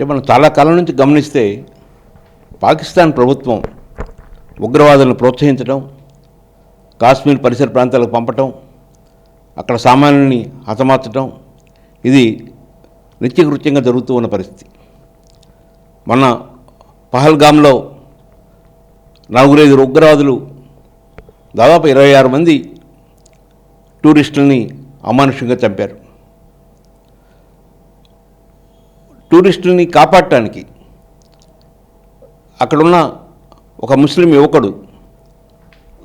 మనం చాలా కాలం నుంచి గమనిస్తే పాకిస్తాన్ ప్రభుత్వం ఉగ్రవాదులను ప్రోత్సహించడం, కాశ్మీర్ పరిసర ప్రాంతాలకు పంపటం, అక్కడ సామాన్యుల్ని హతమార్చడం ఇది నిత్యకృత్యంగా జరుగుతూ ఉన్న పరిస్థితి. మొన్న పహల్గామ్లో 4-5 ఉగ్రవాదులు దాదాపు 26 మంది టూరిస్టులని అమానుషంగా చంపారు. టూరిస్టులని కాపాడటానికి అక్కడున్న ఒక ముస్లిం యువకుడు,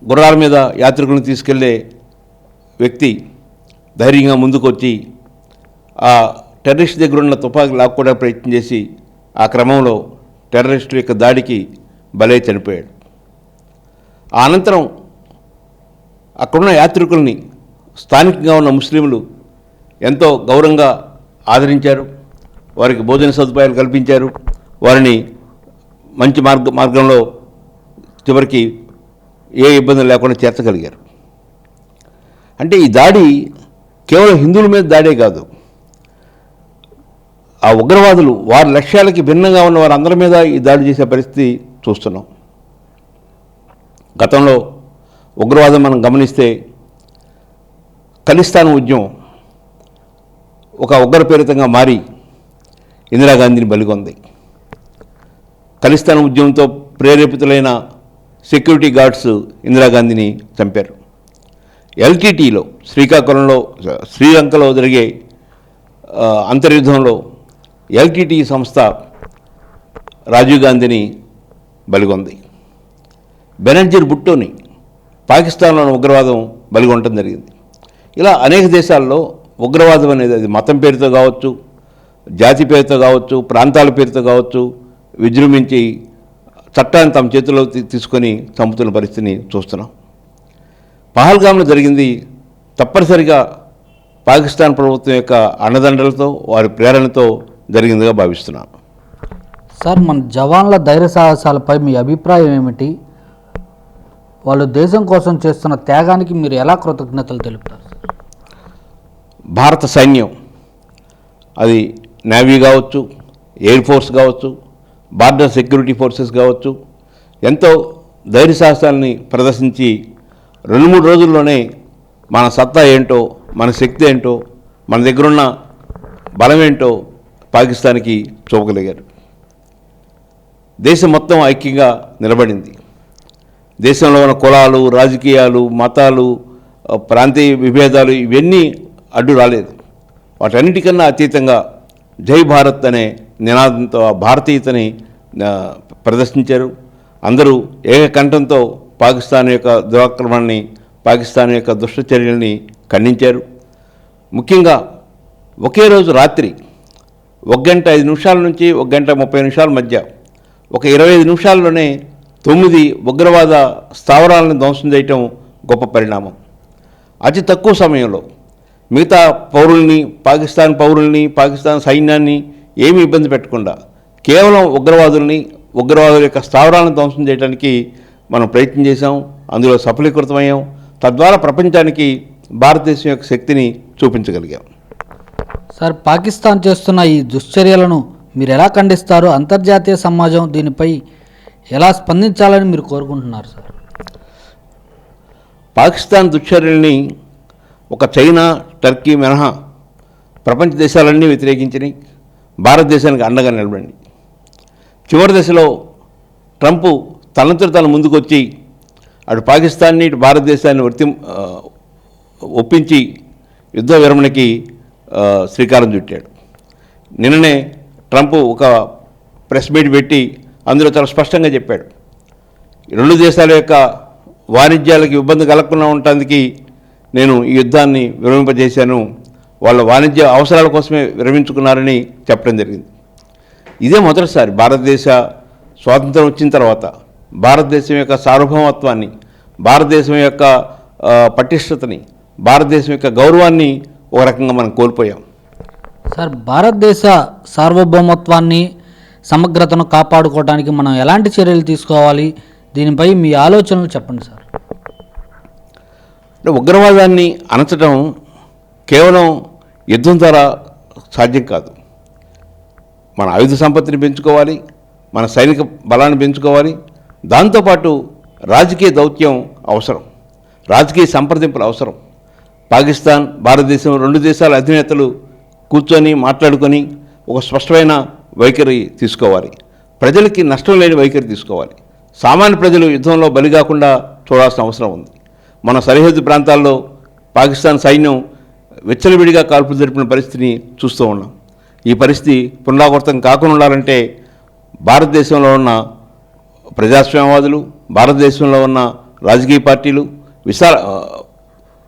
గుర్రాల మీద యాత్రికులను తీసుకెళ్లే వ్యక్తి ధైర్యంగా ముందుకొచ్చి ఆ టెర్రరిస్ట్ దగ్గర ఉన్న తుపాకీ లాక్కోవడానికి ప్రయత్నం చేసి ఆ క్రమంలో టెర్రరిస్టుల యొక్క దాడికి బలై చనిపోయాడు. ఆ అనంతరం అక్కడున్న యాత్రికుల్ని స్థానికంగా ఉన్న ముస్లింలు ఎంతో గౌరవంగా ఆదరించారు, వారికి భోజన సదుపాయాలు కల్పించారు, వారిని మంచి మార్గంలో చివరికి ఏ ఇబ్బంది లేకుండా చేర్చగలిగారు. అంటే ఈ దాడి కేవలం హిందువుల మీద దాడే కాదు, ఆ ఉగ్రవాదులు వారి లక్ష్యాలకి భిన్నంగా ఉన్న వారందరి మీద ఈ దాడి చేసే పరిస్థితి చూస్తున్నాం. గతంలో ఉగ్రవాదం మనం గమనిస్తే ఖలిస్తాన్ ఉద్యమం ఒక ఉగ్రపీడితంగా మారి ఇందిరాగాంధీని బలిగొంది. ఖలిస్తాన్ ఉద్యమంతో ప్రేరేపితులైన సెక్యూరిటీ గార్డ్స్ ఇందిరాగాంధీని చంపారు. ఎల్టీటీలో శ్రీలంకలో జరిగే అంతర్యుద్ధంలో ఎల్టీటీ సంస్థ రాజీవ్ గాంధీని బలిగొంది. బెనజీర్ భుట్టోని పాకిస్తాన్లోని ఉగ్రవాదం బలిగొనడం జరిగింది. ఇలా అనేక దేశాల్లో ఉగ్రవాదం అనేది అది మతం పేరుతో కావచ్చు, జాతి పేరుతో కావచ్చు, ప్రాంతాల పేరుతో కావచ్చు విజృంభించి చట్టాన్ని తమ చేతిలో తీసుకొని చంపుతున్న పరిస్థితిని చూస్తున్నాం. పహల్గామ్లో జరిగింది తప్పనిసరిగా పాకిస్తాన్ ప్రభుత్వం యొక్క అండదండలతో వారి ప్రేరణతో జరిగిందిగా భావిస్తున్నాను. సార్, మన జవాన్ల ధైర్య సాహసాలపై మీ అభిప్రాయం ఏమిటి? వాళ్ళు దేశం కోసం చేస్తున్న త్యాగానికి మీరు ఎలా కృతజ్ఞతలు తెలుపుతారు? భారత సైన్యం, అది నేవీ కావచ్చు, ఎయిర్ ఫోర్స్ కావచ్చు, బార్డర్ సెక్యూరిటీ ఫోర్సెస్ కావచ్చు, ఎంతో ధైర్య సాహసాలని ప్రదర్శించి 2-3 రోజుల్లోనే మన సత్తా ఏంటో, మన శక్తి ఏంటో, మన దగ్గరున్న బలం ఏంటో పాకిస్తాన్కి చూపగలిగారు. దేశం మొత్తం ఐక్యంగా నిలబడింది. దేశంలో ఉన్న కులాలు, రాజకీయాలు, మతాలు, ప్రాంతీయ విభేదాలు ఇవన్నీ అడ్డు రాలేదు. వాటన్నిటికన్నా అతీతంగా జై భారత్ అనే నినాదంతో ఆ భారతీయతని ప్రదర్శించారు. అందరూ ఏకకంఠంతో పాకిస్తాన్ యొక్క దురాక్రమణని, పాకిస్తాన్ యొక్క దుష్టచర్యల్ని ఖండించారు. ముఖ్యంగా ఒకే రోజు రాత్రి 1 గంట 5 నిమిషాల నుంచి 1 గంట 30 నిమిషాల మధ్య ఒక 25 నిమిషాల్లోనే 9 ఉగ్రవాద స్థావరాలను ధ్వంసం చేయటం గొప్ప పరిణామం. అతి తక్కువ సమయంలో మిగతా పౌరుల్ని, పాకిస్తాన్ సైన్యాన్ని ఏమీ ఇబ్బంది పెట్టకుండా కేవలం ఉగ్రవాదుల యొక్క స్థావరాలను ధ్వంసం చేయడానికి మనం ప్రయత్నం చేశాం. అందులో సఫలీకృతమయ్యాం. తద్వారా ప్రపంచానికి భారతదేశం యొక్క శక్తిని చూపించగలిగాం. సార్, పాకిస్తాన్ చేస్తున్న ఈ దుశ్చర్యలను మీరు ఎలా ఖండిస్తారు? అంతర్జాతీయ సమాజం దీనిపై ఎలా స్పందించాలని మీరు కోరుకుంటున్నారు సార్? పాకిస్తాన్ దుశ్చర్యల్ని ఒక చైనా, టర్కీ మినహా ప్రపంచ దేశాలన్నీ వ్యతిరేకించినాయి. భారతదేశానికి అండగా నిలబడింది. చివరి దశలో ట్రంప్ తనంతట తను ముందుకొచ్చి అటు పాకిస్తాన్ని, ఇటు భారతదేశాన్ని ఒప్పించి యుద్ధ విరమణకి శ్రీకారం చుట్టాడు. నిన్ననే ట్రంప్ ఒక ప్రెస్ మీట్ పెట్టి అందులో చాలా స్పష్టంగా చెప్పాడు, 2 దేశాల యొక్క వాణిజ్యాలకు ఇబ్బంది కలగకుండా ఉండటానికి నేను ఈ యుద్ధాన్ని విరమింపజేశాను, వాళ్ళ వాణిజ్య అవసరాల కోసమే విరమించుకున్నారని చెప్పడం జరిగింది. ఇదే మొదటిసారి భారతదేశ స్వాతంత్రం వచ్చిన తర్వాత భారతదేశం యొక్క సార్వభౌమత్వాన్ని, భారతదేశం యొక్క పటిష్టతని, భారతదేశం యొక్క గౌరవాన్ని ఒక రకంగా మనం కోల్పోయాం. సార్, భారతదేశ సార్వభౌమత్వాన్ని, సమగ్రతను కాపాడుకోవడానికి మనం ఎలాంటి చర్యలు తీసుకోవాలి? దీనిపై మీ ఆలోచనలు చెప్పండి సార్. ఉగ్రవాదాన్ని అణచడం కేవలం యుద్ధం ద్వారా సాధ్యం కాదు. మన ఆయుధ సంపత్తిని పెంచుకోవాలి, మన సైనిక బలాన్ని పెంచుకోవాలి. దాంతోపాటు రాజకీయ దౌత్యం అవసరం, రాజకీయ సంప్రదింపులు అవసరం. పాకిస్తాన్, భారతదేశం 2 దేశాల అధినేతలు కూర్చొని మాట్లాడుకొని ఒక స్పష్టమైన వైఖరి తీసుకోవాలి. ప్రజలకి నష్టం లేని వైఖరి తీసుకోవాలి. సామాన్య ప్రజలు యుద్ధంలో బలి కాకుండా చూడాల్సిన అవసరం ఉంది. మన సరిహద్దు ప్రాంతాల్లో పాకిస్తాన్ సైన్యం విచ్చలవిడిగా కాల్పులు జరిపిన పరిస్థితిని చూస్తూ ఉన్నాం. ఈ పరిస్థితి పునరావృతం కాకుండా ఉండాలంటే భారతదేశంలో ఉన్న ప్రజాస్వామ్యవాదులు, భారతదేశంలో ఉన్న రాజకీయ పార్టీలు,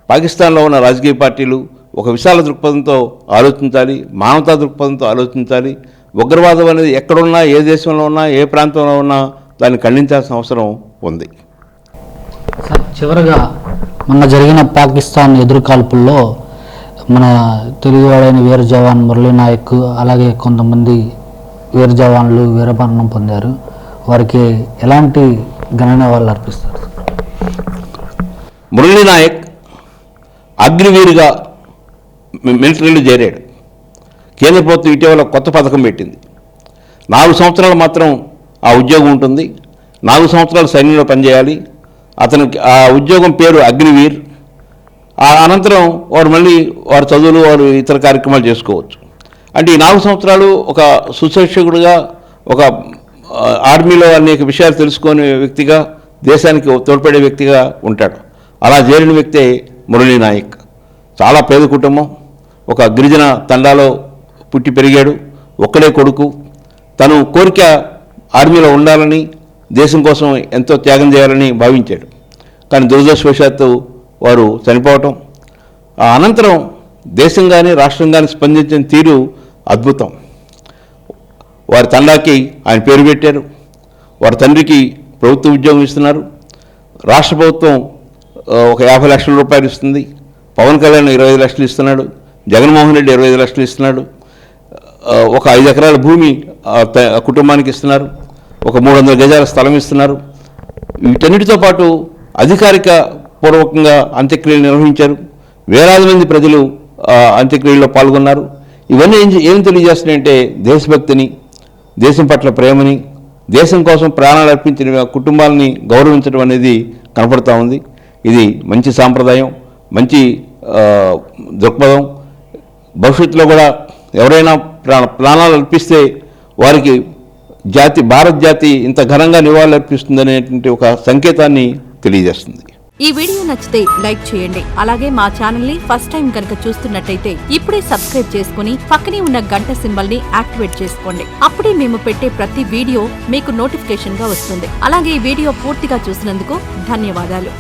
పాకిస్తాన్లో ఉన్న రాజకీయ పార్టీలు ఒక విశాల దృక్పథంతో ఆలోచించాలి, మానవతా దృక్పథంతో ఆలోచించాలి. ఉగ్రవాదం అనేది ఎక్కడున్నా, ఏ దేశంలో ఉన్నా, ఏ ప్రాంతంలో ఉన్నా దాన్ని ఖండించాల్సిన అవసరం ఉంది. సార్, చివరగా మొన్న జరిగిన పాకిస్తాన్ ఎదురుకాల్పుల్లో మన తెలుగువాడైన వీర జవాన్ మురళీ నాయక్, అలాగే కొంతమంది వీర జవాన్లు వీరమరణం పొందారు. వారికి ఎలాంటి ఘననివాళులు అర్పిస్తారు? మురళీ నాయక్ అగ్నివీరుగా మిలిటరీలో చేరాడు. కేంద్ర ప్రభుత్వం ఇటీవల కొత్త పథకం పెట్టింది. 4 సంవత్సరాలు మాత్రం ఆ ఉద్యోగం ఉంటుంది. 4 సంవత్సరాలు సైన్యంలో పనిచేయాలి. అతనికి ఆ ఉద్యోగం పేరు అగ్నివీర్. ఆ అనంతరం వారు మళ్ళీ వారి చదువులు, వారు ఇతర కార్యక్రమాలు చేసుకోవచ్చు. అంటే ఈ 4 సంవత్సరాలు ఒక సుశిక్షకుడిగా, ఒక ఆర్మీలో అనేక విషయాలు తెలుసుకునే వ్యక్తిగా, దేశానికి తోడ్పడే వ్యక్తిగా ఉంటాడు. అలా చేరిన వ్యక్తే మురళీ నాయక్. చాలా పేద కుటుంబం, ఒక గిరిజన తండాలో పుట్టి పెరిగాడు. ఒక్కడే కొడుకు. తను కోరిక ఆర్మీలో ఉండాలని, దేశం కోసం ఎంతో త్యాగం చేయాలని భావించాడు. కానీ దురదృష్టవశాత్తు వారు చనిపోవటం, ఆ అనంతరం దేశం కానీ రాష్ట్రం కానీ స్పందించిన తీరు అద్భుతం. వారి తండాకి ఆయన పేరు పెట్టారు. వారి తండ్రికి ప్రభుత్వ ఉద్యోగం ఇస్తున్నారు. రాష్ట్ర ప్రభుత్వం ఒక 50 లక్షల రూపాయలు ఇస్తుంది. పవన్ కళ్యాణ్ 25 లక్షలు ఇస్తున్నాడు. జగన్మోహన్ రెడ్డి 25 లక్షలు ఇస్తున్నాడు. ఒక 5 ఎకరాల భూమి కుటుంబానికి ఇస్తున్నారు. ఒక 300 గజాల స్థలం ఇస్తున్నారు. వీటన్నిటితో పాటు అధికారిక పూర్వకంగా అంత్యక్రియలు నిర్వహించారు. వేలాది మంది ప్రజలు అంత్యక్రియల్లో పాల్గొన్నారు. ఇవన్నీ ఏం తెలియజేస్తున్నాయంటే దేశభక్తిని, దేశం పట్ల ప్రేమని, దేశం కోసం ప్రాణాలు అర్పించిన కుటుంబాలని గౌరవించడం అనేది కనపడుతూ ఉంది. ఇది మంచి సాంప్రదాయం, మంచి దృక్పథం. భవిష్యత్తులో కూడా ఎవరైనా ప్రాణాలు అర్పిస్తే వారికి భారత జాతి ఇంత ఘనంగా నివాళులు అర్పిస్తుందనేటువంటి ఒక సంకేతాన్ని తెలియజేస్తుంది. ఈ వీడియో నచ్చితే లైక్ చేయండి. అలాగే మా ఛానల్ ని ఫస్ట్ టైం కనుక చూస్తున్నట్టయితే ఇప్పుడే సబ్స్క్రైబ్ చేసుకుని పక్కనే ఉన్న గంట సింబల్ ని యాక్టివేట్ చేసుకోండి. అప్పుడే మేము పెట్టే ప్రతి వీడియో మీకు నోటిఫికేషన్ గా వస్తుంది. అలాగే ఈ వీడియో పూర్తిగా చూసినందుకు ధన్యవాదాలు.